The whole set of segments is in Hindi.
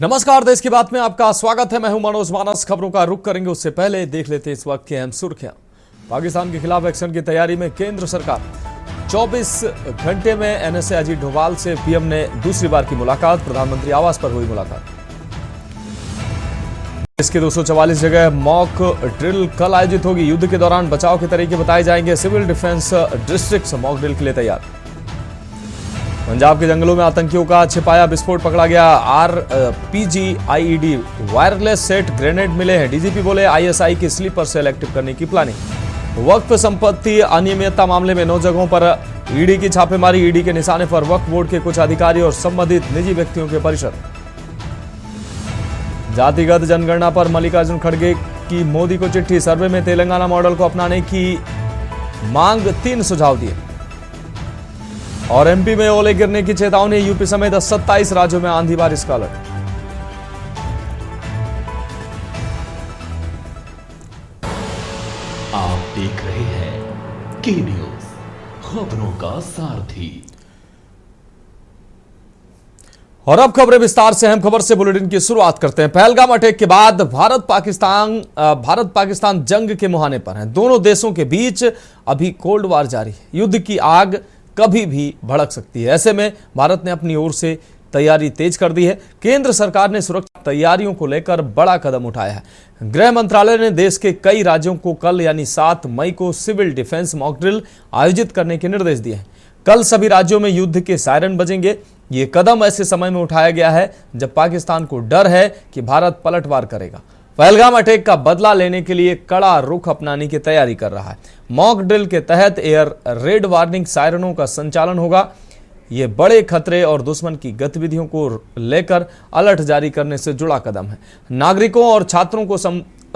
नमस्कार, देश की बात में आपका स्वागत है। मैं हूं मनोज मानस। खबरों का रुख करेंगे उससे पहले देख लेते हैं इस वक्त की अहम सुर्खियां। पाकिस्तान के खिलाफ एक्शन की तैयारी में केंद्र सरकार। 24 घंटे में एनएसए अजीत डोभाल से पीएम ने दूसरी बार की मुलाकात। प्रधानमंत्री आवास पर हुई मुलाकात। देश की 244 जगह मॉक ड्रिल कल आयोजित होगी। युद्ध के दौरान बचाव के तरीके बताए जाएंगे। Civil defence district mock drill के लिए तैयार। पंजाब के जंगलों में आतंकियों का छिपाया विस्फोट पकड़ा गया। RPG IED wireless set grenade मिले हैं। डीजीपी बोले आईएसआई की स्लीपर सेल एक्टिव करने की प्लानिंग। वक्फ संपत्ति अनियमितता मामले में 9 जगहों पर ईडी की छापेमारी। ईडी के निशाने पर वक्फ बोर्ड के कुछ अधिकारी और संबंधित निजी व्यक्तियों के परिसर। जातिगत जनगणना पर मल्लिकार्जुन खड़गे की मोदी को चिट्ठी। सर्वे में तेलंगाना मॉडल को अपनाने की मांग। 3 सुझाव दिए। और एमपी में ओले गिरने की चेतावनी। यूपी समेत 27 राज्यों में आंधी बारिश का अलर्ट। आप देख रहे हैं के न्यूज, खबरों का सारथी। और अब खबरें विस्तार से। अहम खबर से बुलेटिन की शुरुआत करते हैं। पहलगाम अटैक के बाद भारत पाकिस्तान जंग के मुहाने पर हैं। दोनों देशों के बीच अभी कोल्ड वार जारी है। युद्ध की आग कभी भी भड़क सकती है। ऐसे में भारत ने अपनी ओर से तैयारी तेज कर दी है। केंद्र सरकार ने सुरक्षा तैयारियों को लेकर बड़ा कदम उठाया है। गृह मंत्रालय ने देश के कई राज्यों को कल यानी 7 मई को सिविल डिफेंस मॉक ड्रिल आयोजित करने के निर्देश दिए हैं। कल सभी राज्यों में युद्ध के सायरन बजेंगे। ये कदम ऐसे समय में उठाया गया है जब पाकिस्तान को डर है कि भारत पलटवार करेगा। पहलगाम अटैक का बदला लेने के लिए कड़ा रुख अपनाने की तैयारी कर रहा है। मॉक ड्रिल के तहत एयर रेड वार्निंग सायरनों का संचालन होगा। ये बड़े खतरे और दुश्मन की गतिविधियों को लेकर अलर्ट जारी करने से जुड़ा कदम है। नागरिकों और छात्रों को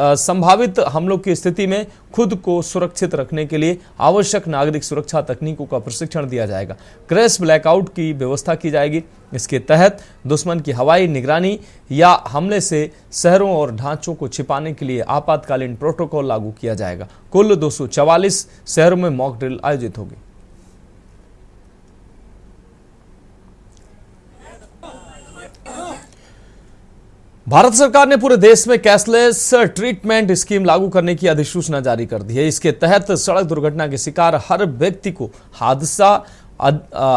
संभावित हमलों की स्थिति में खुद को सुरक्षित रखने के लिए आवश्यक नागरिक सुरक्षा तकनीकों का प्रशिक्षण दिया जाएगा। क्रैश ब्लैकआउट की व्यवस्था की जाएगी। इसके तहत दुश्मन की हवाई निगरानी या हमले से शहरों और ढांचों को छिपाने के लिए आपातकालीन प्रोटोकॉल लागू किया जाएगा। कुल 244 शहरों में मॉक ड्रिल आयोजित होगी। भारत सरकार ने पूरे देश में कैशलेस ट्रीटमेंट स्कीम लागू करने की अधिसूचना जारी कर दी है। इसके तहत सड़क दुर्घटना के शिकार हर व्यक्ति को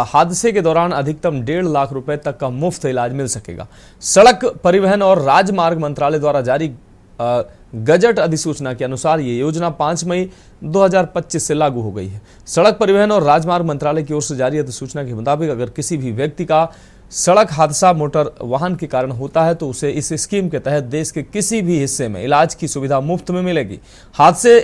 हादसे के दौरान अधिकतम 1.5 लाख रुपए तक का मुफ्त इलाज मिल सकेगा। सड़क परिवहन और राजमार्ग मंत्रालय द्वारा जारी गजट अधिसूचना के अनुसार ये योजना 5 मई 2025 से लागू हो गई है। सड़क परिवहन और राजमार्ग मंत्रालय की ओर से जारी अधिसूचना के मुताबिक अगर किसी भी व्यक्ति का सड़क हादसा मोटर वाहन के कारण होता है तो उसे इस स्कीम के तहत देश के किसी भी हिस्से में इलाज की सुविधा मुफ्त में मिलेगी। हादसे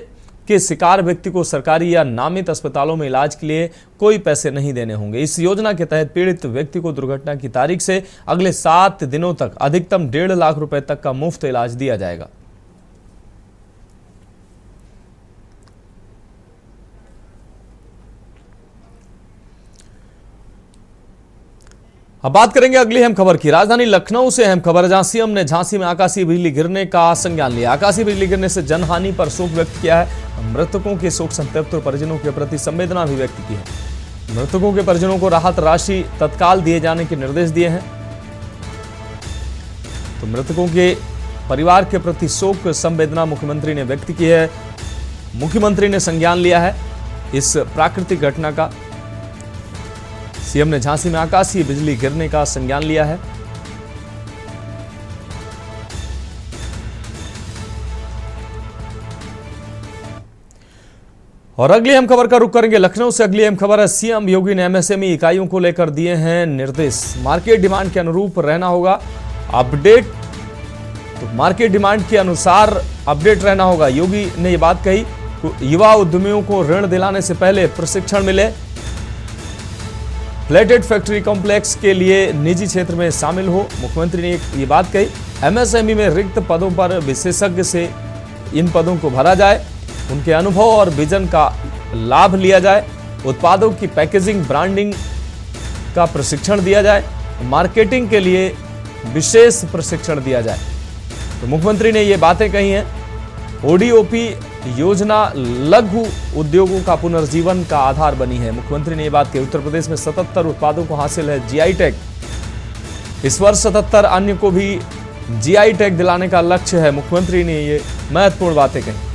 के शिकार व्यक्ति को सरकारी या नामित अस्पतालों में इलाज के लिए कोई पैसे नहीं देने होंगे। इस योजना के तहत पीड़ित व्यक्ति को दुर्घटना की तारीख से अगले 7 दिनों तक अधिकतम 1.5 लाख रुपए तक का मुफ्त इलाज दिया जाएगा। अब बात करेंगे अगली अहम खबर की। राजधानी लखनऊ से अहम खबर, जहां सीएम ने झांसी में आकाशीय बिजली गिरने का संज्ञान लिया। आकाशीय बिजली गिरने से जनहानि पर शोक व्यक्त किया है। मृतकों के शोक संतप्त परिजनों के प्रति संवेदना भी व्यक्त की है। मृतकों के परिजनों को राहत राशि तत्काल दिए जाने के निर्देश दिए हैं। तो मृतकों के परिवार के प्रति शोक संवेदना मुख्यमंत्री ने व्यक्त की है। मुख्यमंत्री ने संज्ञान लिया है इस प्राकृतिक घटना का। सीएम ने झांसी में आकाशीय बिजली गिरने का संज्ञान लिया है। और अगली अहम खबर का रुख करेंगे लखनऊ से। अगली अहम खबर है, सीएम योगी ने एमएसएमई इकाइयों को लेकर दिए हैं निर्देश। मार्केट डिमांड के अनुरूप रहना होगा अपडेट। तो मार्केट डिमांड के अनुसार अपडेट रहना होगा। योगी ने यह बात कही। युवा उद्यमियों को ऋण दिलाने से पहले प्रशिक्षण मिले। प्लेटेड फैक्ट्री कॉम्प्लेक्स के लिए निजी क्षेत्र में शामिल हो। मुख्यमंत्री ने ये बात कही। एमएसएमई में रिक्त पदों पर विशेषज्ञ से इन पदों को भरा जाए। उनके अनुभव और विजन का लाभ लिया जाए। उत्पादों की पैकेजिंग ब्रांडिंग का प्रशिक्षण दिया जाए। मार्केटिंग के लिए विशेष प्रशिक्षण दिया जाए। तो मुख्यमंत्री ने ये बातें कही हैं। ओडीओपी योजना लघु उद्योगों का पुनर्जीवन का आधार बनी है। मुख्यमंत्री ने यह बात कही। उत्तर प्रदेश में 77 उत्पादों को हासिल है जीआई टैग। इस वर्ष 77 अन्य को भी जीआई टैग दिलाने का लक्ष्य है। मुख्यमंत्री ने ये महत्वपूर्ण बातें कही।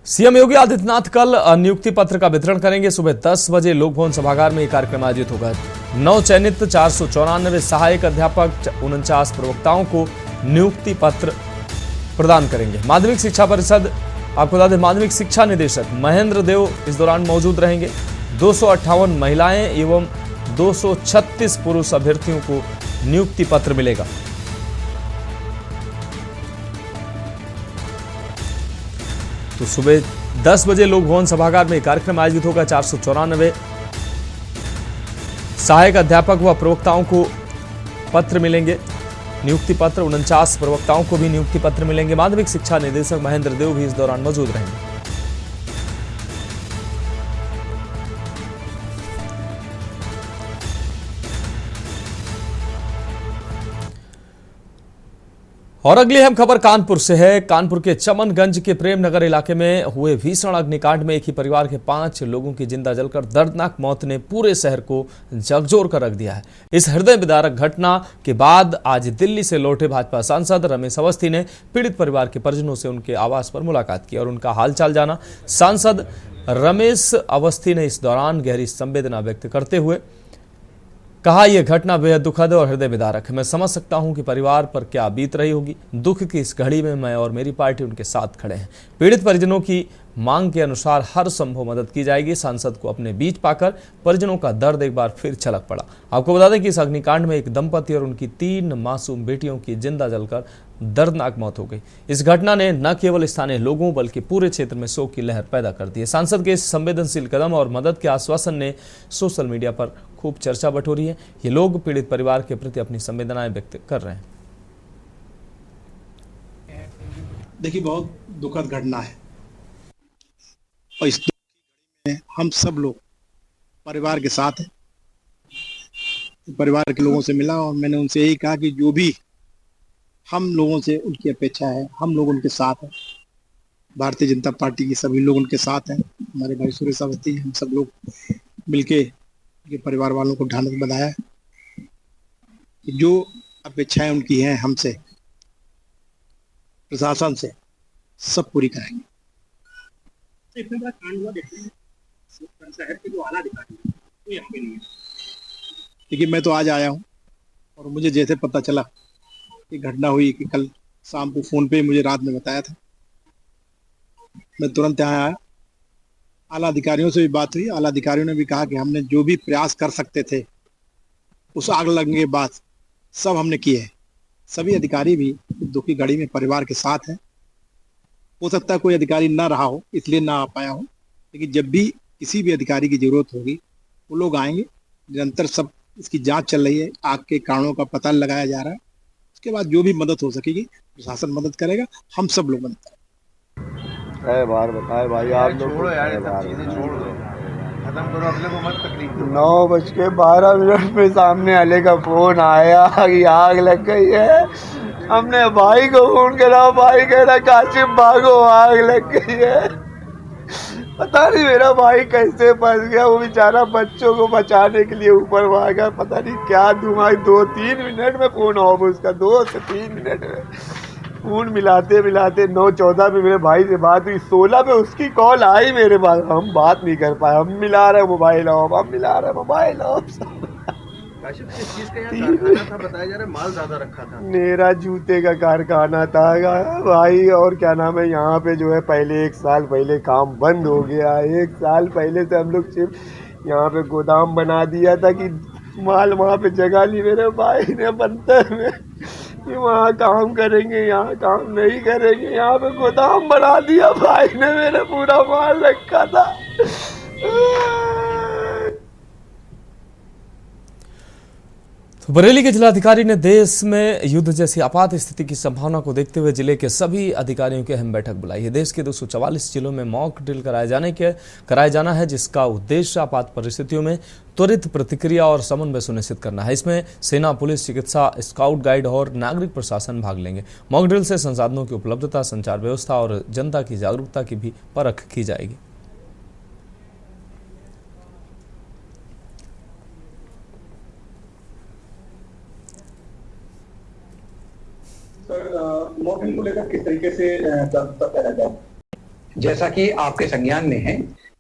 सीएम योगी आदित्यनाथ कल नियुक्ति पत्र का वितरण करेंगे। सुबह 10 बजे लोक भवन सभागार में यह कार्यक्रम आयोजित होगा। नव चयनित 494 सहायक अध्यापक 49 प्रवक्ताओं को नियुक्ति पत्र प्रदान करेंगे। माध्यमिक शिक्षा परिषद, आपको बता दें, माध्यमिक शिक्षा निदेशक महेंद्र देव इस दौरान मौजूद रहेंगे। 258 महिलाएं एवं 236 पुरुष अभ्यर्थियों को नियुक्ति पत्र मिलेगा। तो सुबह 10 बजे लोक भवन सभागार में कार्यक्रम आयोजित होगा। 494 सहायक अध्यापक व प्रवक्ताओं को पत्र मिलेंगे, नियुक्ति पत्र। 49 प्रवक्ताओं को भी नियुक्ति पत्र मिलेंगे। माध्यमिक शिक्षा निदेशक महेंद्र देव भी इस दौरान मौजूद रहेंगे। और अगली अहम खबर कानपुर से है। कानपुर के चमनगंज के प्रेमनगर इलाके में हुए भीषण अग्निकांड में एक ही परिवार के 5 लोगों की जिंदा जलकर दर्दनाक मौत ने पूरे शहर को झकझोर कर रख दिया है। इस हृदय विदारक घटना के बाद आज दिल्ली से लौटे भाजपा सांसद रमेश अवस्थी ने पीड़ित परिवार के परिजनों से उनके आवास पर मुलाकात की और उनका हालचाल जाना। सांसद रमेश अवस्थी ने इस दौरान गहरी संवेदना व्यक्त करते हुए कहा, यह घटना बेहद दुखद और हृदय विदारक है। मैं समझ सकता हूं कि परिवार पर क्या बीत रही होगी। दुख की इस घड़ी में मैं और मेरी पार्टी उनके साथ खड़े हैं। पीड़ित परिजनों की मांग के अनुसार हर संभव मदद की जाएगी। सांसद को अपने बीच पाकर परिजनों का दर्द एक बार फिर छलक पड़ा। आपको बता दें कि इस अग्निकांड में एक दंपति और उनकी 3 मासूम बेटियों की जिंदा जलकर दर्दनाक मौत हो गई। इस घटना ने न केवल स्थानीय लोगों बल्कि पूरे क्षेत्र में शोक की लहर पैदा कर दी है। सांसद के इस संवेदनशील कदम और मदद के आश्वासन ने सोशल मीडिया पर खूब चर्चा बटोरी है। ये लोग पीड़ित परिवार के प्रति अपनी संवेदनाएं व्यक्त कर रहे हैं। देखिए, बहुत दुखद घटना है और इस दुख में हम सब लोग परिवार के साथ हैं। परिवार के लोगों से मिला और मैंने उनसे यही कहा कि जो भी हम लोगों से उनकी अपेक्षा है, हम लोग उनके साथ हैं। भारतीय जनता पार्टी के सभी लोग उनके साथ हैं। हमारे भाई सुरेश अवस्थी, हम सब लोग मिलके उनके परिवार वालों को ढांढस बंधाया है। जो अपेक्षाएं उनकी हैं हमसे, प्रशासन से, सब पूरी कराएंगे। इतना बड़ा कांड हुआ, देखते हैं शहर के जो आला अधिकारी हैं वो यहाँ पे नहीं है। देखिए, मैं तो आज आया हूँ और मुझे जैसे पता चला कि घटना हुई, कि कल शाम को फोन पे मुझे रात में बताया था, मैं तुरंत यहाँ आया। आला अधिकारियों से भी बात हुई। आला अधिकारियों ने भी कहा कि हमने जो भी प्रयास कर सकते थे उस आग लगने के बाद सब हमने किए हैं। सभी अधिकारी भी दुख की घड़ी में परिवार के साथ हैं। हो सकता है कोई अधिकारी ना रहा हो इसलिए ना आ पाया हो, लेकिन जब भी किसी भी अधिकारी की जरूरत होगी वो लोग आएंगे। निरंतर सब इसकी जांच चल रही है, आग के कारणों का पता लगाया जा रहा है। उसके बाद जो भी मदद हो सकेगी प्रशासन मदद करेगा, हम सब लोग मदद करेंगे। बार बताए भाई, आप लोग छोड़ो यार, सब चीजें छोड़ दो, खत्म करो, अपने को मत तकलीफ दो। 9:12 में सामने वाले का फोन आया कि आग लग गई है। हमने भाई को फोन करा, भाई कह रहा काशिफ भागो, आग लग गई है। पता नहीं मेरा भाई कैसे फंस गया। वो बेचारा बच्चों को बचाने के लिए ऊपर भागा। पता नहीं क्या धुआं, 2-3 मिनट में फोन ऑफ, उसका 2 से 3 मिनट में फोन मिलाते मिलाते 9:14 पे मेरे भाई से बात हुई। 16 पे उसकी कॉल आई मेरे पास, हम बात नहीं कर पाए। हम मिला रहे मोबाइल ऑफ, हम मिला रहे मोबाइल ऑफ। किस चीज का यहाँ कारखाना था बताया जा रहा है, माल ज्यादा रखा था। मेरा जूते का कारखाना था भाई। और क्या नाम है, यहाँ पे जो है पहले 1 साल पहले काम बंद हो गया। 1 साल पहले से हम लोग सिर्फ यहाँ पे गोदाम बना दिया था कि माल वहाँ पे जगह ली मेरे भाई ने बंतर में कि वहाँ काम करेंगे, यहाँ काम नहीं करेंगे। यहाँ पे गोदाम बना दिया भाई ने, मेरे पूरा माल रखा था। तो बरेली के जिलाधिकारी ने देश में युद्ध जैसी आपात स्थिति की संभावना को देखते हुए जिले के सभी अधिकारियों की अहम बैठक बुलाई है। देश के 244 जिलों में मॉक ड्रिल कराया जाना है, जिसका उद्देश्य आपात परिस्थितियों में त्वरित प्रतिक्रिया और समन्वय सुनिश्चित करना है। इसमें सेना, पुलिस, चिकित्सा, स्काउट गाइड और नागरिक प्रशासन भाग लेंगे। मॉक ड्रिल से संसाधनों की उपलब्धता, संचार व्यवस्था और जनता की जागरूकता की भी परख की जाएगी। मॉक को लेकर किस तरीके से जागरूकता जाए? जैसा कि आपके संज्ञान में है,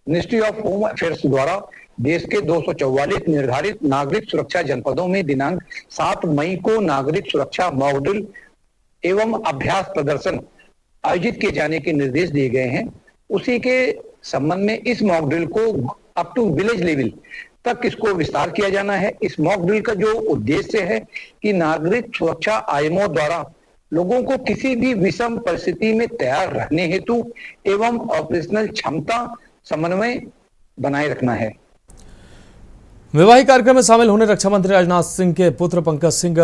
मिनिस्ट्री ऑफ होम अफेयर्स द्वारा देश के 244 निर्धारित नागरिक सुरक्षा जनपदों में दिनांक 7 मई को नागरिक सुरक्षा मॉक ड्रिल एवं अभ्यास प्रदर्शन आयोजित किए जाने के निर्देश दिए गए हैं। उसी के संबंध में इस मॉक ड्रिल को अप टू विलेज लेवल तक इसको विस्तार किया जाना है। इस मॉक ड्रिल का जो उद्देश्य है कि नागरिक सुरक्षा आयुओं द्वारा लोगों को किसी भी विषम परिस्थिति में तैयार रहने हेतु एवं ऑपरेशनल क्षमता समन्वय बनाए रखना है। वैवाहिक कार्यक्रम में शामिल होने रक्षा मंत्री राजनाथ सिंह के पुत्र पंकज सिंह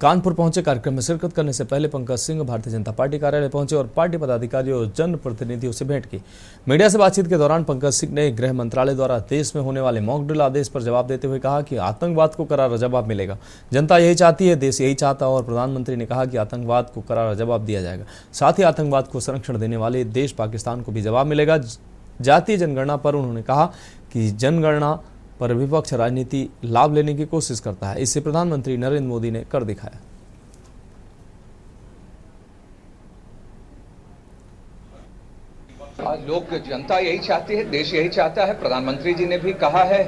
कानपुर पहुंचे। कार्यक्रम में शिरकत करने से पहले पंकज सिंह भारतीय जनता पार्टी कार्यालय पहुंचे और पार्टी पदाधिकारियों और जनप्रतिनिधियों से भेंट की। मीडिया से बातचीत के दौरान पंकज सिंह ने गृह मंत्रालय द्वारा देश में होने वाले मॉक ड्रिल आदेश पर जवाब देते हुए कहा कि आतंकवाद को करारा जवाब मिलेगा। जनता यही चाहती है, देश यही चाहता है और प्रधानमंत्री ने कहा कि आतंकवाद को करारा जवाब दिया जाएगा। साथ ही आतंकवाद को संरक्षण देने वाले देश पाकिस्तान को भी जवाब मिलेगा। जातीय जनगणना पर उन्होंने कहा कि जनगणना पर विपक्ष राजनीति लाभ लेने की कोशिश करता है, इसे प्रधानमंत्री नरेंद्र मोदी ने कर दिखाया। लोग, जनता यही चाहती है, देश यही चाहता है। प्रधानमंत्री जी ने भी कहा है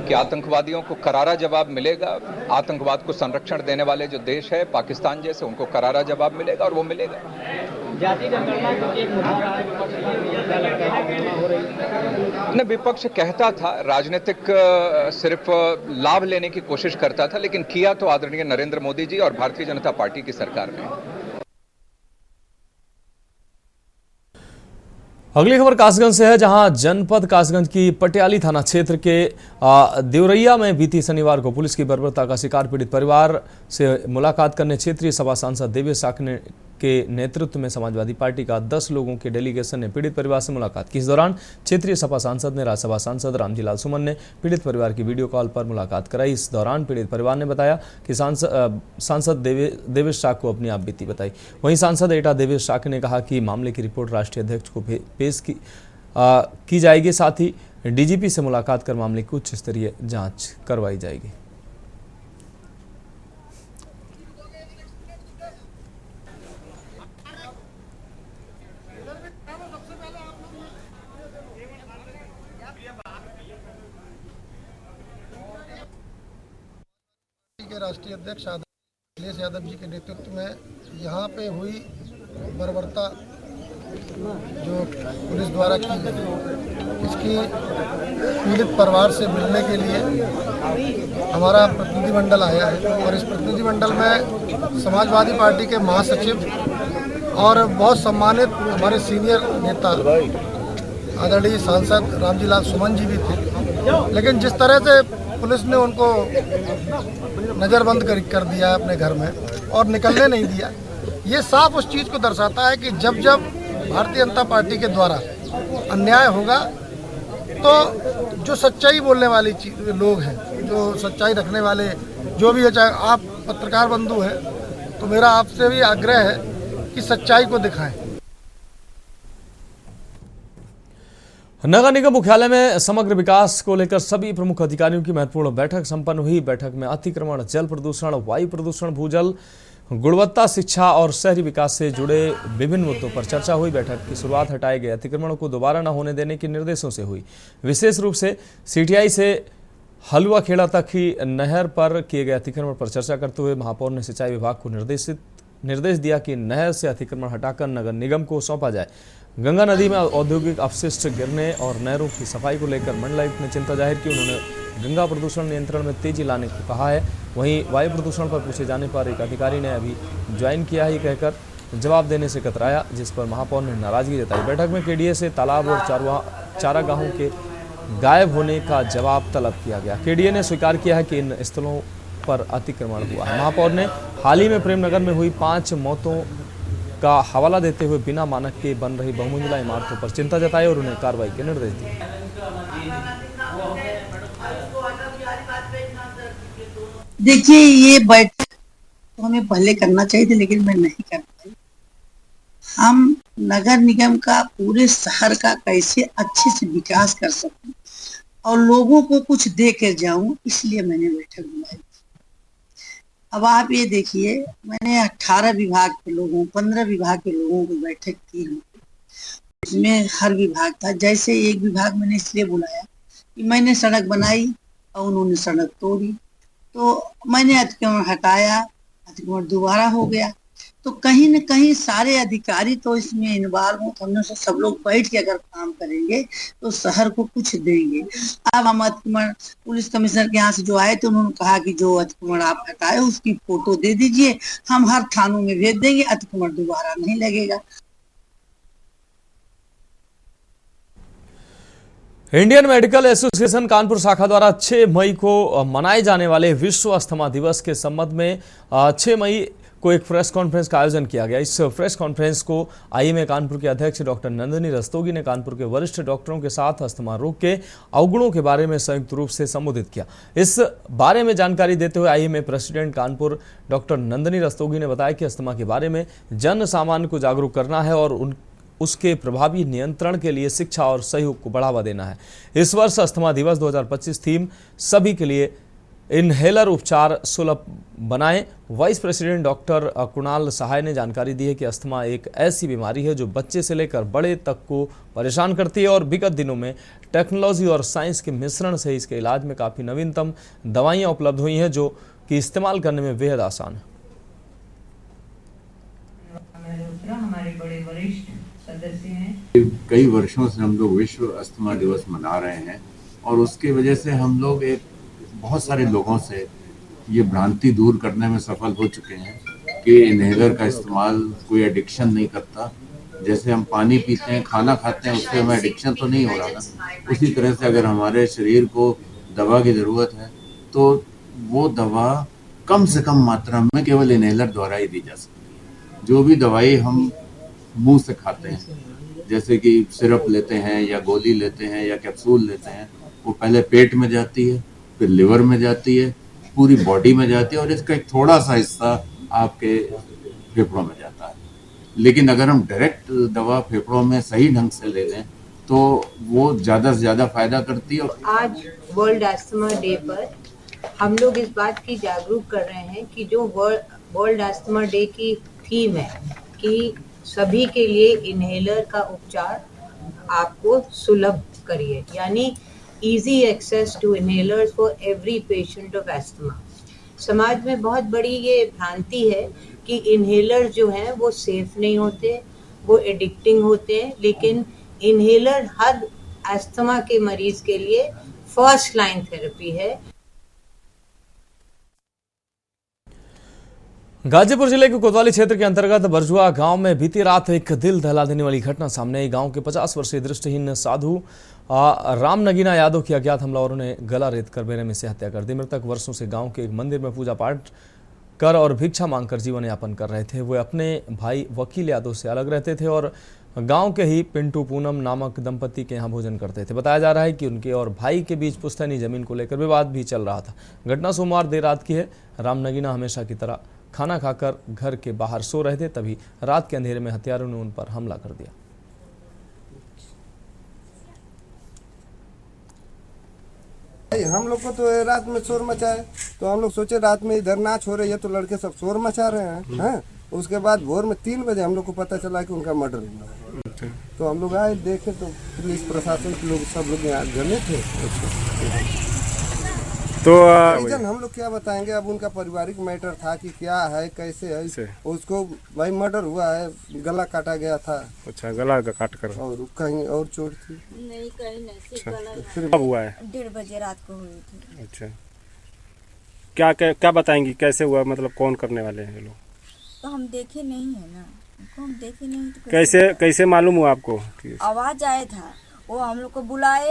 कि आतंकवादियों को करारा जवाब मिलेगा। आतंकवाद को संरक्षण देने वाले जो देश है पाकिस्तान जैसे, उनको करारा जवाब मिलेगा और वो मिलेगा। जातीय जनगणना एक मुद्दा रहा है, विपक्ष विपक्ष कहता था, राजनीतिक सिर्फ लाभ लेने की कोशिश करता था, लेकिन किया तो आदरणीय नरेंद्र मोदी जी और भारतीय जनता पार्टी की सरकार ने। अगली खबर कासगंज से है, जहां जनपद कासगंज की पटियाली थाना क्षेत्र के देवरैया में बीती शनिवार को पुलिस की बर्बरता का शिकार पीड़ित परिवार से मुलाकात करने क्षेत्रीय सभा सांसद देवेश साकने के नेतृत्व में समाजवादी पार्टी का 10 लोगों के डेलीगेशन ने पीड़ित परिवार से मुलाकात की। इस दौरान क्षेत्रीय सपा सांसद ने राज्यसभा सांसद रामजीलाल सुमन ने पीड़ित परिवार की वीडियो कॉल पर मुलाकात कराई। इस दौरान पीड़ित परिवार ने बताया कि सांसद देवेश शाह को अपनी आप बीती बताई। वहीं सांसद एटा देवेश शाह ने कहा कि मामले की रिपोर्ट राष्ट्रीय अध्यक्ष को पेश की जाएगी। साथ ही डीजीपी से मुलाकात कर मामले की उच्च स्तरीय जांच करवाई जाएगी। के राष्ट्रीय अध्यक्ष अखिलेश यादव जी के नेतृत्व में यहाँ पे हुई बर्बरता जो पुलिस द्वारा की गई, इसकी पीड़ित परिवार से मिलने के लिए हमारा प्रतिनिधिमंडल आया है और इस प्रतिनिधिमंडल में समाजवादी पार्टी के महासचिव और बहुत सम्मानित हमारे सीनियर नेता आदरणीय सांसद रामजीलाल सुमन जी भी थे। लेकिन जिस तरह से पुलिस ने उनको नज़रबंद कर दिया है अपने घर में और निकलने नहीं दिया, ये साफ उस चीज़ को दर्शाता है कि जब जब भारतीय जनता पार्टी के द्वारा अन्याय होगा तो जो सच्चाई बोलने वाली लोग हैं, जो सच्चाई रखने वाले जो भी है, चाहे आप पत्रकार बंधु हैं, तो मेरा आपसे भी आग्रह है कि सच्चाई को दिखाएं। नगर निगम मुख्यालय में समग्र विकास को लेकर सभी प्रमुख अधिकारियों की महत्वपूर्ण बैठक संपन्न हुई। बैठक में अतिक्रमण, जल प्रदूषण, वायु प्रदूषण, भूजल गुणवत्ता, शिक्षा और शहरी विकास से जुड़े विभिन्न मुद्दों पर चर्चा हुई। बैठक की शुरुआत हटाए गए अतिक्रमण को दोबारा न होने देने के निर्देशों से हुई। विशेष रूप से सीटीआई से हलुआ खेड़ा तक ही नहर पर किए गए अतिक्रमण पर चर्चा करते हुए महापौर ने सिंचाई विभाग को निर्देश दिया कि नहर से अतिक्रमण हटाकर नगर निगम को सौंपा जाए। गंगा नदी में औद्योगिक अपशिष्ट गिरने और नहरों की सफाई को लेकर मंडलायुक्त ने चिंता जाहिर की। उन्होंने गंगा प्रदूषण नियंत्रण में तेजी लाने को कहा है। वहीं वायु प्रदूषण पर पूछे जाने पर एक अधिकारी ने अभी ज्वाइन किया ही कहकर जवाब देने से कतराया, जिस पर महापौर ने नाराजगी जताई। बैठक में केडीए से तालाब और चारागाहों के गायब होने का जवाब तलब किया गया। केडीए ने स्वीकार किया है कि इन स्थलों पर अतिक्रमण हुआ है। महापौर ने हाल ही में प्रेमनगर में हुई 5 मौतों का हवाला देते हुए बिना मानक के बन रही बहुमंजिला इमारतों पर चिंता जताई और उन्हें कार्रवाई के निर्देश दिए। देखिए, ये बैठक तो हमें पहले करना चाहिए था, लेकिन मैं नहीं कर पाई। हम नगर निगम का पूरे शहर का कैसे अच्छे से विकास कर सकूं और लोगों को कुछ दे कर जाऊं, इसलिए मैंने बैठक बुलाई। अब आप ये देखिए, मैंने 18 विभाग के लोगों 15 विभाग के लोगों को बैठक की। इसमें हर विभाग था। जैसे एक विभाग मैंने इसलिए बुलाया कि मैंने सड़क बनाई और उन्होंने सड़क तोड़ी, तो मैंने अतिक्रमण हटाया, अतिक्रमण दोबारा हो गया। तो कहीं न कहीं सारे अधिकारी तो इसमें इन्वॉल्व हो, हमने से सब लोग बैठ के अगर काम करेंगे तो शहर को कुछ देंगे। अब हम अतिक्रमण पुलिस कमिश्नर के यहाँ से जो आए थे, उन्होंने कहा कि जो अतिक्रमण आप हटाए उसकी फोटो दे दीजिए, हम हर थानों में भेज देंगे, अतिक्रमण दोबारा नहीं लगेगा। इंडियन मेडिकल एसोसिएशन कानपुर शाखा द्वारा 6 मई को मनाए जाने वाले विश्व अस्थमा दिवस के संबंध में 6 मई को एक प्रेस कॉन्फ्रेंस का आयोजन किया गया। इस प्रेस कॉन्फ्रेंस को आईएमए कानपुर के अध्यक्ष डॉक्टर नंदिनी रस्तोगी ने कानपुर के वरिष्ठ डॉक्टरों के साथ अस्थमा रोग के अवगुणों के बारे में संयुक्त रूप से संबोधित किया। इस बारे में जानकारी देते हुए IMA president Kanpur doctor Nandini Rastogi ने बताया कि अस्थमा के बारे में जन सामान्य को जागरूक करना है और उसके प्रभावी नियंत्रण के लिए शिक्षा और सहयोग को बढ़ावा देना है। इस वर्ष अस्थमा दिवस 2025 थीम सभी के लिए इनहेलर उपचार सुलभ बनाएं। वाइस प्रेसिडेंट डॉक्टर कुणाल सहाय ने जानकारी दी है कि अस्थमा एक ऐसी बीमारी है जो बच्चे से लेकर बड़े तक को परेशान करती है और विगत दिनों में टेक्नोलॉजी और साइंस के मिश्रण से इसके इलाज में काफ़ी नवीनतम दवाइयाँ उपलब्ध हुई हैं जो कि इस्तेमाल करने में बेहद आसान है। हमारे बड़े वरिष्ठ सदस्य हैं। कई वर्षों से हम लोग विश्व अस्थमा दिवस मना रहे हैं और उसकी वजह से हम लोग बहुत सारे लोगों से ये भ्रांति दूर करने में सफल हो चुके हैं कि इनहेलर का इस्तेमाल कोई एडिक्शन नहीं करता। जैसे हम पानी पीते हैं, खाना खाते हैं, उससे हमें एडिक्शन तो नहीं हो रहा ना। उसी तरह से अगर हमारे शरीर को दवा की ज़रूरत है तो वो दवा कम से कम मात्रा में केवल इनहेलर द्वारा ही दी जा सकती है। जो भी दवाई हम मुंह से खाते हैं, जैसे कि सिरप लेते हैं या गोली लेते हैं या कैप्सूल लेते हैं, वो पहले पेट में जाती है, फिर लिवर में जाती है, पूरी बॉडी में जाती है और इसका एक थोड़ा सा हिस्सा आपके फेफड़ों में जाता है। लेकिन अगर हम डायरेक्ट दवा फेफड़ों में सही ढंग से ले लें तो वो ज़्यादा से ज़्यादा फायदा करती है। आज वर्ल्ड अस्थमा डे पर हम लोग इस बात की जागरूक कर रहे हैं कि जो वर्ल्ड अस्थमा डे की थीम है कि सभी के लिए इनहेलर का उपचार आपको सुलभ करिए, यानी easy access to inhalers for every patient of asthma. समाज में बहुत बड़ी ये भ्रांति है कि इनहेलर जो हैं वो सेफ नहीं होते, वो एडिक्टिंग होते हैं, लेकिन इनहेलर हर अस्थमा के मरीज के लिए फर्स्ट लाइन थेरेपी है। गाजीपुर जिले के कोतवाली क्षेत्र के अंतर्गत बरजुआ गांव में बीती रात एक दिल दहला देने वाली घटना सामने आई। गांव के 50 वर्षीय दृष्टिहीन साधु राम नगीना यादव की अज्ञात हमलावरों ने गला रेत कर बेरहमी से हत्या कर दी। मृतक वर्षों से गांव के एक मंदिर में पूजा पाठ कर और भिक्षा मांगकर जीवन यापन कर रहे थे। वे अपने भाई वकील यादव से अलग रहते थे और गांव के ही पिंटू पूनम नामक दंपति के यहाँ भोजन करते थे। बताया जा रहा है कि उनके और भाई के बीच पुश्तैनी जमीन को लेकर विवाद भी चल रहा था। घटना सोमवार देर रात की है। राम नगीना हमेशा की तरह खाना खाकर घर के बाहर सो रहे थे, तभी रात के अंधेरे में हत्यारों ने उन पर हमला कर दिया। हम लोग को तो रात में शोर मचाए तो हम लोग सोचे रात में इधर नाच हो रही है तो लड़के सब शोर मचा रहे हैं। उसके बाद भोर में 3 बजे हम लोग को पता चला कि उनका मर्डर हुआ। तो हम लोग आए देखे तो पुलिस प्रशासन के लोग सब लोग यहाँ जमे थे। तो हम लोग क्या बताएंगे, अब उनका पारिवारिक मैटर था कि क्या है कैसे है। उसको भाई मर्डर हुआ है, गला काटा गया था। अच्छा, गला काट कर और कहीं और चोट थी? नहीं, कहीं नहीं, सिर्फ गला। फिर कब हुआ है? 1:30 बजे रात को हुई थी। अच्छा, क्या बताएंगी कैसे हुआ, मतलब कौन करने वाले हैं लोग? तो हम देखे नहीं है ना, हम देखे नहीं तो कैसे मालूम हुआ आपको? आवाज आया था, वो हम लोग को बुलाए,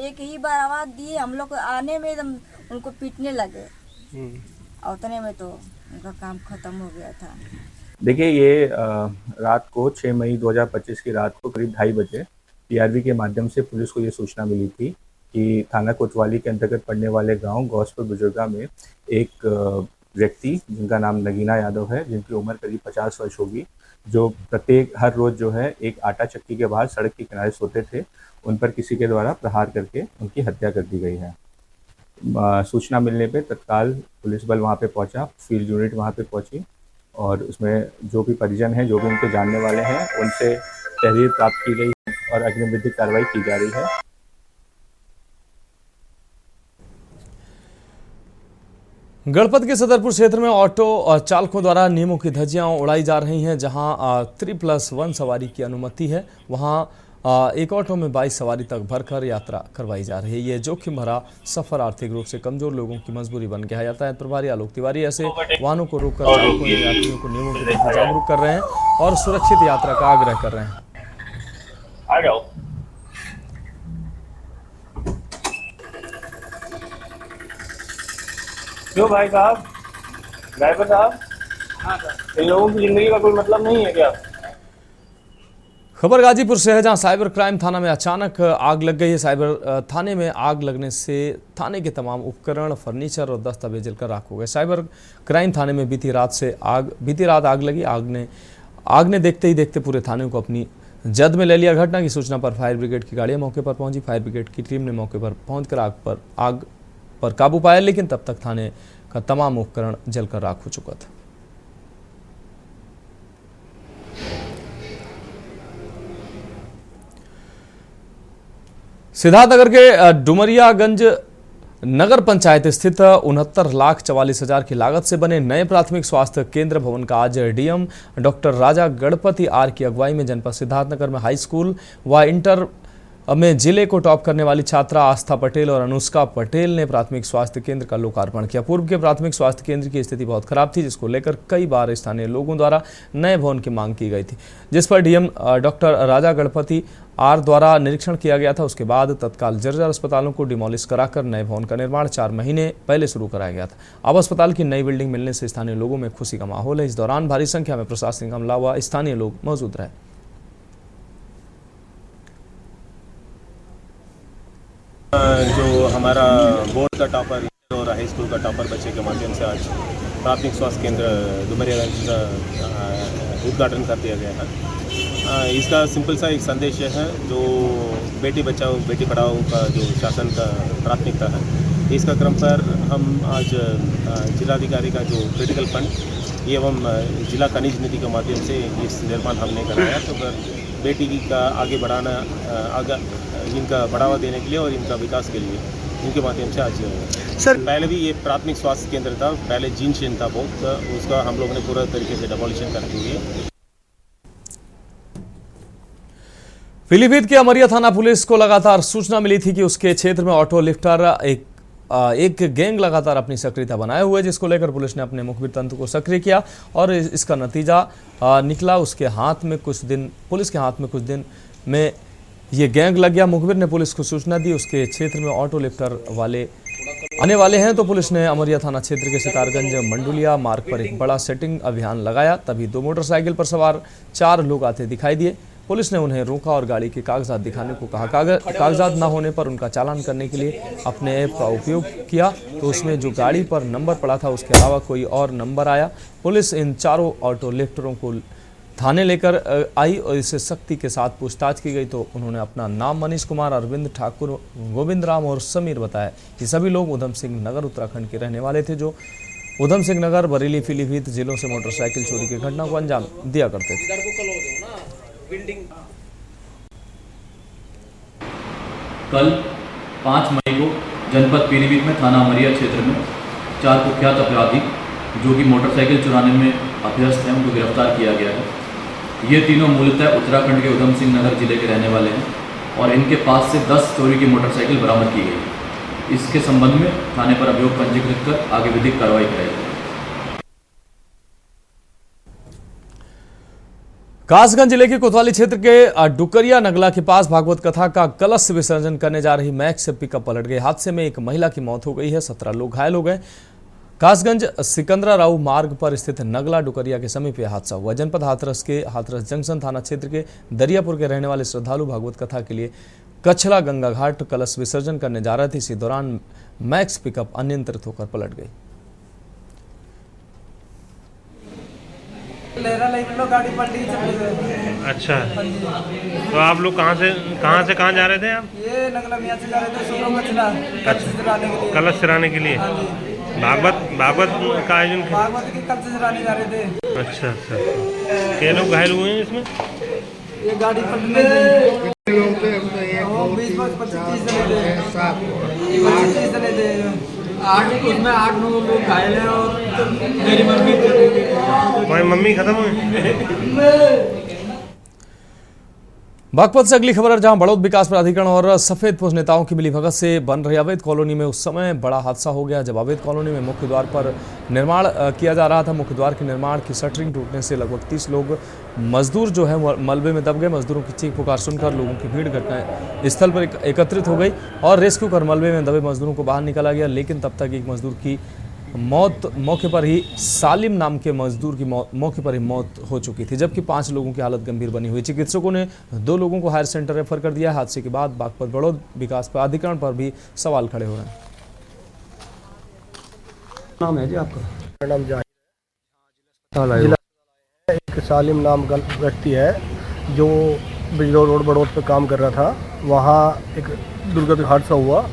एक ही बार आवाज दिए, हम लोग आने में एकदम उनको पीटने लगे। और उतने में तो उनका काम खत्म हो गया था। देखिए, ये रात को 6 मई 2025 की रात को करीब 2:30 बजे पीआरवी के माध्यम से पुलिस को ये सूचना मिली थी कि थाना कोतवाली के अंतर्गत पड़ने वाले गांव गौसपुर बुजुर्गा में एक व्यक्ति जिनका नाम नगीना यादव है, जिनकी उम्र करीब 50 वर्ष होगी, जो हर रोज़ जो है एक आटा चक्की के बाहर सड़क के किनारे सोते थे, उन पर किसी के द्वारा प्रहार करके उनकी हत्या कर दी गई है। सूचना मिलने पे तत्काल पुलिस बल वहाँ पे पहुँचा, फील्ड यूनिट वहाँ पे पहुँची और उसमें जो भी परिजन हैं, जो भी उनके जानने वाले हैं, उनसे तहरीर प्राप्त की गई है और अग्रिम विधिक कार्रवाई की जा रही है। गणपत के सदरपुर क्षेत्र में ऑटो चालकों द्वारा नियमों की धज्जियां उड़ाई जा रही हैं। जहां 3+1 सवारी की अनुमति है, वहां एक ऑटो में 22 सवारी तक भरकर यात्रा करवाई जा रही है। ये जोखिम भरा सफर आर्थिक रूप से कमजोर लोगों की मजबूरी बन गया है। यातायात प्रभारी आलोक तिवारी ऐसे वाहनों को रोककर चालकों या यात्रियों को नियमों के प्रति जागरूक कर रहे हैं और सुरक्षित यात्रा का आग्रह कर रहे हैं। क्यों भाई साहब, ड्राइवर साहब, इन लोगों की जिंदगी का कोई मतलब नहीं है क्या? खबर गाजीपुर से है, जहां साइबर क्राइम थाना में अचानक आग लग गई है। साइबर थाने में आग लगने से थाने के तमाम उपकरण, फर्नीचर और दस्तावेज जलकर राख हो गए। साइबर क्राइम थाने में बीती रात आग लगी। आग ने देखते ही देखते पूरे थाने को अपनी जद में ले लिया। घटना की सूचना पर फायर ब्रिगेड की गाड़ियां मौके पर पहुंची। फायर ब्रिगेड की टीम ने मौके पर पहुंचकर आग पर काबू पाया, लेकिन तब तक थाने का तमाम उपकरण जलकर राख हो चुका था। सिद्धार्थनगर के डुमरियागंज नगर पंचायत स्थित 69,44,000 की लागत से बने नए प्राथमिक स्वास्थ्य केंद्र भवन का आज DM doctor Raja Ganapati R की अगुवाई में जनपद सिद्धार्थनगर में हाई स्कूल व इंटर में जिले को टॉप करने वाली छात्रा आस्था पटेल और अनुष्का पटेल ने प्राथमिक स्वास्थ्य केंद्र का लोकार्पण किया। पूर्व के प्राथमिक स्वास्थ्य केंद्र की स्थिति बहुत खराब थी, जिसको लेकर कई बार स्थानीय लोगों द्वारा नए भवन की मांग की गई थी, जिस पर DM doctor Raja Ganapati R द्वारा निरीक्षण किया गया था। उसके बाद तत्काल जर्जर अस्पतालों को डिमोलिश कराकर नए भवन का निर्माण 4 महीने पहले शुरू कराया गया था। अब अस्पताल की नई बिल्डिंग मिलने से स्थानीय लोगों में खुशी का माहौल है। इस दौरान भारी संख्या में प्रशासनिक अमला व स्थानीय लोग मौजूद रहे। जो हमारा बोर्ड का टॉपर और हाई स्कूल का टॉपर बच्चे के माध्यम से आज प्राथमिक स्वास्थ्य केंद्र डुमरियागंज का उद्घाटन कर दिया गया है। इसका सिंपल सा एक संदेश है, जो बेटी बचाओ बेटी पढ़ाओ का जो शासन का प्राथमिकता है, इसका क्रम पर हम आज जिलाधिकारी का जो क्रिटिकल फंड एवं जिला खनिज नीति के माध्यम से इस निर्माण हमने कराया, तो बेटी का आगे बढ़ाना, इनका बढ़ावा देने के लिए और इनका विकास के लिए इनके माध्यम से आज सर पहले भी ये प्राथमिक स्वास्थ्य केंद्र था, पहले जीन शेन था बहुत, उसका हम लोगों ने पूरा तरीके से डेमोलिशन कर दी है। पीलीभीत के अमरिया थाना पुलिस को लगातार सूचना मिली थी कि उसके क्षेत्र में ऑटो लिफ्टर एक गैंग लगातार अपनी सक्रियता बनाए हुए, जिसको लेकर पुलिस ने अपने मुखबिर तंत्र को सक्रिय किया और इसका नतीजा निकला। पुलिस के हाथ में कुछ दिन में ये गैंग लग गया। मुखबिर ने पुलिस को सूचना दी उसके क्षेत्र में ऑटो लिफ्टर वाले आने वाले हैं, तो पुलिस ने अमरिया थाना क्षेत्र के सितारगंज मंडुलिया मार्ग पर एक बड़ा सेटिंग अभियान लगाया। तभी 2 मोटरसाइकिल पर सवार 4 लोग आते दिखाई दिए। पुलिस ने उन्हें रोका और गाड़ी के कागजात दिखाने को कहा। कागजात न होने पर उनका चालान करने के लिए अपने ऐप का उपयोग किया, तो उसमें जो गाड़ी पर नंबर पड़ा था उसके अलावा कोई और नंबर आया। पुलिस इन चारों ऑटो लिफ्टरों को थाने लेकर आई और इसे सख्ती के साथ पूछताछ की गई, तो उन्होंने अपना नाम मनीष कुमार, अरविंद ठाकुर, गोविंद राम और समीर बताया। ये सभी लोग उधम सिंह नगर उत्तराखंड के रहने वाले थे, जो उधम सिंह नगर, बरेली, पीलीभीत जिलों से मोटरसाइकिल चोरी की घटना को अंजाम दिया करते थे। कल 5 मई को जनपद पीलीभीत में थाना अमरिया क्षेत्र में 4 कुख्यात अपराधी जो कि मोटरसाइकिल चुराने में अभ्यस्त हैं, उनको गिरफ्तार किया गया है। ये तीनों मूलतः उत्तराखंड के उधम सिंह नगर जिले के रहने वाले हैं और इनके पास से 10 चोरी की मोटरसाइकिल बरामद की गई। इसके संबंध में थाने पर अभियोग पंजीकृत कर आगे विधिक कार्रवाई कराई जाएगी। कासगंज जिले के कोतवाली क्षेत्र के डुकरिया नगला के पास भागवत कथा का कलश विसर्जन करने जा रही मैक्स पिकअप पलट गई। हादसे में एक महिला की मौत हो गई है, 17 लोग घायल हो गए। कासगंज सिकंदरा राव मार्ग पर स्थित नगला डुकरिया के समीप यह हादसा हुआ। जनपद हाथरस के हाथरस जंक्शन थाना क्षेत्र के दरियापुर के रहने वाले श्रद्धालु भागवत कथा के लिए कछला गंगा घाट कलश विसर्जन करने जा रहे थे। इसी दौरान मैक्स पिकअप अनियंत्रित होकर पलट गई। गाड़ी पलटी चले गए। अच्छा, तो आप लोग कहाँ से कहाँ जा रहे थे आप? ये नगला मियाँ से जा रहे थे सुबह कचला कलश चढ़ाने के लिए। भागवत का आयोजन भागवत की कलश चढ़ाने जा रहे थे। अच्छा, क्या लोग घायल हुए हैं इसमें? ये गाड़ी पलटने से 20-25 जने थे। 8-9 लोग घायल हैं और मेरी मम्मी खत्म हुई। बागपत से अगली खबर, जहां बड़ौद विकास प्राधिकरण और सफेद पोश नेताओं की मिलीभगत से बन रही अवैध कॉलोनी में उस समय बड़ा हादसा हो गया जब अवैध कॉलोनी में मुख्य द्वार पर निर्माण किया जा रहा था। मुख्य द्वार के निर्माण की शटरिंग टूटने से लगभग 30 लोग मजदूर जो है मलबे में दब गए। मजदूरों की चीख पुकार सुनकर लोगों की भीड़ घटना स्थल पर एकत्रित हो गई और रेस्क्यू कर मलबे में दबे मजदूरों को बाहर निकाला गया, लेकिन तब तक एक मजदूर की मौत मौके पर ही, सालिम नाम के मजदूर की मौके पर ही मौत हो चुकी थी, जबकि 5 लोगों की हालत गंभीर बनी हुई। चिकित्सकों ने 2 लोगों को हायर सेंटर रेफर कर दिया। हादसे के बाद बागपत बड़ौद विकास प्राधिकरण पर भी सवाल खड़े हो रहे हैं। नाम है जी आपका? मेरा नाम जाहिद है। एक सालिम नाम का व्यक्ति है जो बिजनौर रोड बड़ौद पे काम कर रहा था। वहाँ एक दुर्घटना हादसा हुआ,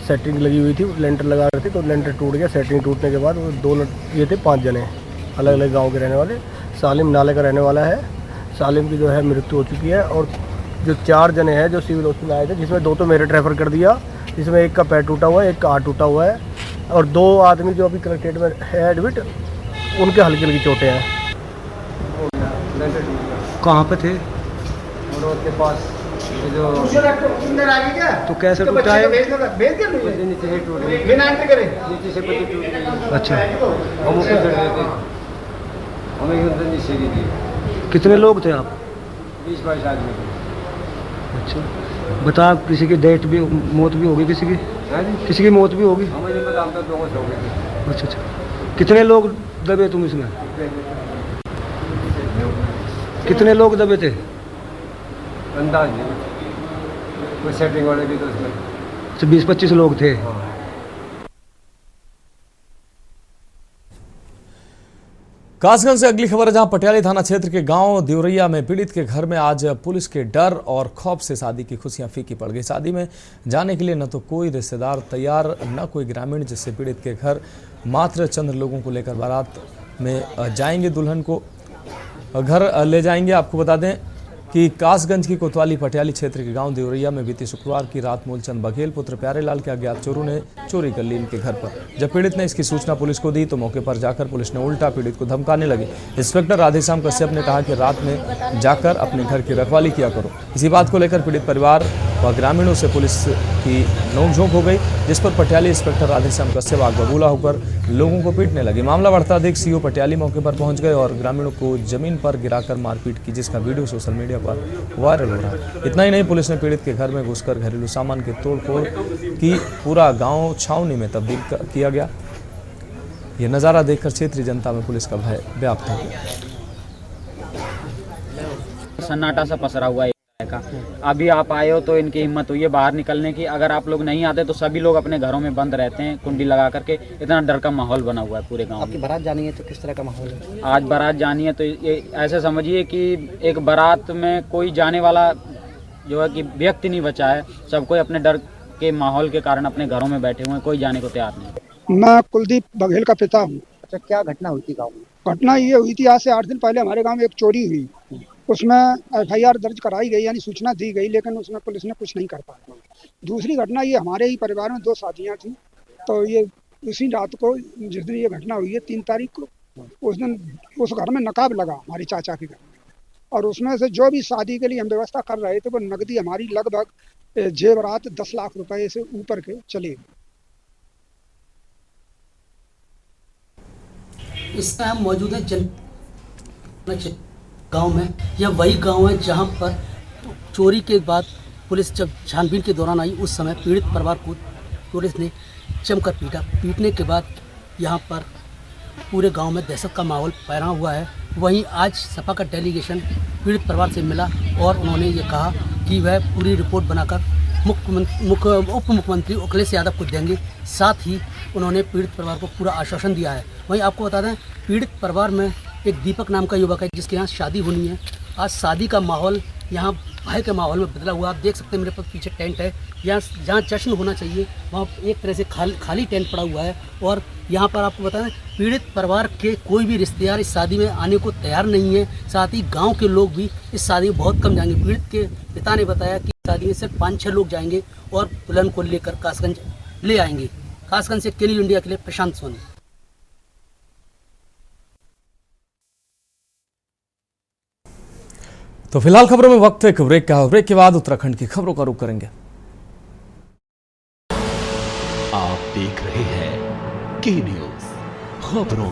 सेटिंग लगी हुई थी, लेंटर लगा रहे थे तो लेंटर टूट गया। सेटिंग टूटने के बाद वो 2 ये थे 5 जने अलग अलग गांव के रहने वाले। सालिम नाले का रहने वाला है। सालिम की जो है मृत्यु हो चुकी है और जो 4 जने हैं जो सिविल हॉस्पिटल आए थे, जिसमें 2 तो मेरठ रेफर कर दिया, जिसमें एक का पैर टूटा हुआ है, एक का हाथ टूटा हुआ है और 2 आदमी जो अभी कलेक्ट्रेट में है एडमिट, उनके हल्की हल्की चोटें हैं। कहाँ पे थे? रोड के पास जो तो कैसे टूटा है? अच्छा, कितने लोग थे आप? 20-22 आदमी। अच्छा, बता, किसी की डेथ भी, मौत भी होगी? किसी की मौत भी होगी? अच्छा, कितने लोग दबे तुम इसमें? कितने लोग दबे थे? अंदाज नहीं, कोई सेटिंग वाले भी तो इसमें 20-25 लोग थे। कासगंज से अगली खबर है, जहां पटियाली थाना क्षेत्र के गांव देवरैया में पीड़ित के घर में आज पुलिस के डर और खौफ से शादी की खुशियां फीकी पड़ गई। शादी में जाने के लिए न तो कोई रिश्तेदार तैयार, न कोई ग्रामीण, जिससे पीड़ित के घर मात्र चंद लोगों को लेकर बारात में जाएंगे, दुल्हन को घर ले जाएंगे। आपको बता दें कि कासगंज की कोतवाली पटियाली क्षेत्र के गांव देवरैया में बीती शुक्रवार की रात मूलचंद बघेल पुत्र प्यारेलाल के अज्ञात चोरों ने चोरी कर ली इनके घर पर। जब पीड़ित ने इसकी सूचना पुलिस को दी तो मौके पर जाकर पुलिस ने उल्टा पीड़ित को धमकाने लगी। इंस्पेक्टर राधेश्याम कश्यप ने कहा कि रात में जाकर अपने घर की रखवाली किया करो। इसी बात को लेकर पीड़ित परिवार व ग्रामीणों से पुलिस की नोकझोंक हो गई, जिस पर पटियाली इंस्पेक्टर राधेश्याम कश्यप आग बबूला होकर लोगों को पीटने लगे। मामला बढ़ता देख सीओ पटियाली मौके पर पहुंच गए और ग्रामीणों को जमीन पर गिराकर मारपीट की, जिसका वीडियो सोशल मीडिया पर वायरल हो रहा है। इतना ही नहीं, पुलिस ने पीड़ित के घर में घुसकर घरेलू सामान के तोड़फोड़ की, पूरा गांव छावनी में तब्दील किया गया। यह नज़ारा देखकर क्षेत्रीय जनता में पुलिस का भय व्याप्त हो गया। सन्नाटा सा पसरा हुआ है का। अभी आप आए हो तो इनकी हिम्मत हुई है बाहर निकलने की। अगर आप लोग नहीं आते तो सभी लोग अपने घरों में बंद रहते हैं कुंडी लगा करके। इतना डर का माहौल बना हुआ है पूरे गांव में। बारात जानी है तो किस तरह का माहौल है? आज बारात जानी है तो ये ऐसे समझिए कि एक बारात में कोई जाने वाला जो है कि व्यक्ति नहीं बचा है। सब कोई अपने डर के माहौल के कारण अपने घरों में बैठे हुए हैं, कोई जाने को तैयार नहीं। मैं कुलदीप बघेल का पिता हूँ। अच्छा, क्या घटना हुई थी गाँव में? घटना ये हुई थी, आज से 8 दिन पहले हमारे गाँव में एक चोरी हुई। उसमें FIR दर्ज कराई गई, यानी सूचना दी गई, लेकिन उसमें पुलिस ने कुछ नहीं कर पाया। दूसरी घटना ये, हमारे ही परिवार में 2 शादियां थी, तो ये उसी रात को जिस दिन ये घटना हुई है 3 तारीख को, उस दिन उस घर में नकाब लगा हमारी चाचा के घर में, और उसमें से जो भी शादी के लिए हम व्यवस्था कर रहे थे वो नकदी हमारी लगभग जेवरात 10 लाख रुपए से ऊपर के चले गए। इस टाइम हम मौजूद है गांव में। यह वही गांव है जहां पर चोरी के बाद पुलिस जब छानबीन के दौरान आई, उस समय पीड़ित परिवार को पुलिस ने जमकर पीटा। पीटने के बाद यहाँ पर पूरे गांव में दहशत का माहौल पैरा हुआ है। वहीं आज सपा का डेलीगेशन पीड़ित परिवार से मिला और उन्होंने ये कहा कि वह पूरी रिपोर्ट बनाकर उप मुख्यमंत्री अखिलेश यादव को देंगे। साथ ही उन्होंने पीड़ित परिवार को पूरा आश्वासन दिया है। वहीं आपको बता दें, पीड़ित परिवार में एक दीपक नाम का युवक है जिसके यहाँ शादी होनी है। आज शादी का माहौल यहाँ भय के माहौल में बदला हुआ। आप देख सकते हैं मेरे पास पीछे टेंट है, यहाँ जहाँ जश्न होना चाहिए वहाँ एक तरह से खाली टेंट पड़ा हुआ है। और यहाँ पर आपको बताएं, पीड़ित परिवार के कोई भी रिश्तेदार इस शादी में आने को तैयार नहीं है। साथ ही गांव के लोग भी इस शादी में बहुत कम जाएंगे। पीड़ित के पिता ने बताया कि शादी में सिर्फ 5-6 लोग जाएंगे और दुल्हन को लेकर कासगंज ले आएंगे। कासगंज से केली इंडिया के लिए प्रशांत सोनी। तो फिलहाल खबरों में वक्त है एक ब्रेक का। ब्रेक के बाद उत्तराखंड की खबरों का रुख करेंगे। आप देख रहे हैं के न्यूज, खबरों